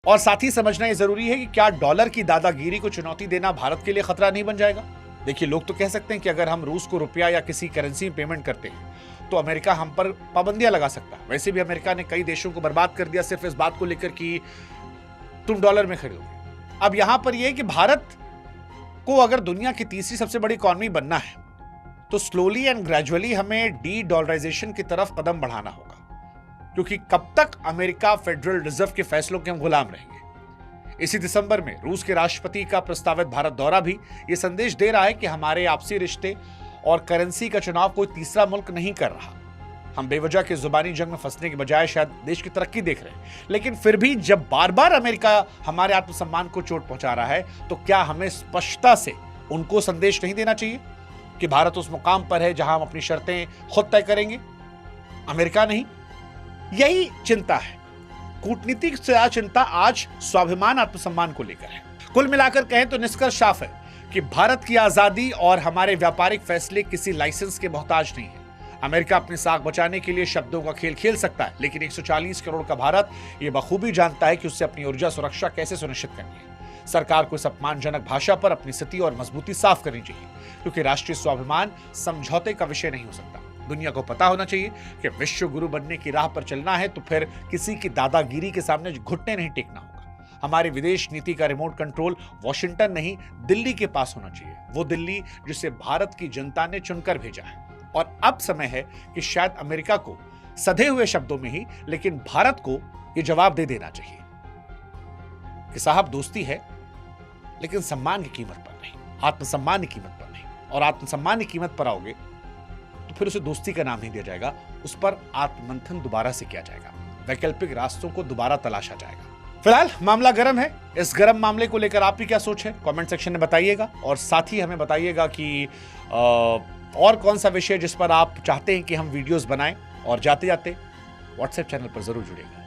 और साथ ही समझना यह जरूरी है कि क्या डॉलर की दादागिरी को चुनौती देना भारत के लिए खतरा नहीं बन जाएगा। देखिए, लोग तो कह सकते हैं कि अगर हम रूस को रुपया या किसी करेंसी में पेमेंट करते हैं तो अमेरिका हम पर पाबंदियां लगा सकता है। वैसे भी अमेरिका ने कई देशों को बर्बाद कर दिया सिर्फ इस बात को लेकर कि तुम डॉलर में खरीदोगे। अब यहां पर यह है कि भारत को अगर दुनिया की तीसरी सबसे बड़ी इकॉनमी बनना है तो स्लोली एंड ग्रेजुअली हमें डी डॉलराइजेशन की तरफ कदम बढ़ाना होगा, क्योंकि कब तक अमेरिका फेडरल रिजर्व के फैसलों के हम गुलाम रहेंगे। इसी दिसंबर में रूस के राष्ट्रपति का प्रस्तावित भारत दौरा भी यह संदेश दे रहा है कि हमारे आपसी रिश्ते और करेंसी का चुनाव कोई तीसरा मुल्क नहीं कर रहा। हम बेवजह के जुबानी जंग में फंसने के बजाय शायद देश की तरक्की देख रहे हैं, लेकिन फिर भी जब बार बार अमेरिका हमारे आत्मसम्मान को चोट पहुंचा रहा है तो क्या हमें स्पष्टता से उनको संदेश नहीं देना चाहिए कि भारत उस मुकाम पर है जहां हम अपनी शर्तें खुद तय करेंगे, अमेरिका नहीं। यही चिंता है। कूटनीतिक से चिंता आज स्वाभिमान आत्मसम्मान को लेकर है। कुल मिलाकर कहें तो निष्कर्ष साफ है कि भारत की आजादी और हमारे व्यापारिक फैसले किसी लाइसेंस के मोहताज नहीं है। अमेरिका अपनी साख बचाने के लिए शब्दों का खेल खेल सकता है, लेकिन 140 करोड़ का भारत यह बखूबी जानता है कि उससे अपनी ऊर्जा सुरक्षा कैसे सुनिश्चित करनी है। सरकार को इस अपमानजनक भाषा पर अपनी स्थिति और मजबूती साफ करनी चाहिए, क्योंकि राष्ट्रीय स्वाभिमान समझौते का विषय नहीं हो सकता। दुनिया को पता होना चाहिए कि विश्व गुरु बनने की राह पर चलना है तो फिर किसी की दादागिरी के सामने घुटने नहीं टेकना होगा। हमारी विदेश नीति का रिमोट कंट्रोल वॉशिंगटन नहीं, दिल्ली के पास होना चाहिए। वो दिल्ली जिसे भारत की जनता ने चुनकर भेजा है। और अब समय है कि शायद अमेरिका को सधे हुए शब्दों में ही, लेकिन भारत को यह जवाब दे देना चाहिए कि साहब, दोस्ती है लेकिन सम्मान की कीमत पर नहीं, आत्मसम्मान की कीमत पर नहीं। और आत्मसम्मान की कीमत पर आओगे तो फिर उसे दोस्ती का नाम नहीं दिया जाएगा, उस पर आत्ममंथन दोबारा से किया जाएगा, वैकल्पिक रास्तों को दोबारा तलाशा जाएगा। फिलहाल मामला गर्म है। इस गर्म मामले को लेकर आपकी क्या सोच है, कमेंट सेक्शन में बताइएगा। और साथ ही हमें बताइएगा कि और कौन सा विषय जिस पर आप चाहते हैं कि हम वीडियोस बनाएं। और जाते जाते व्हाट्सएप चैनल पर जरूर जुड़िएगा।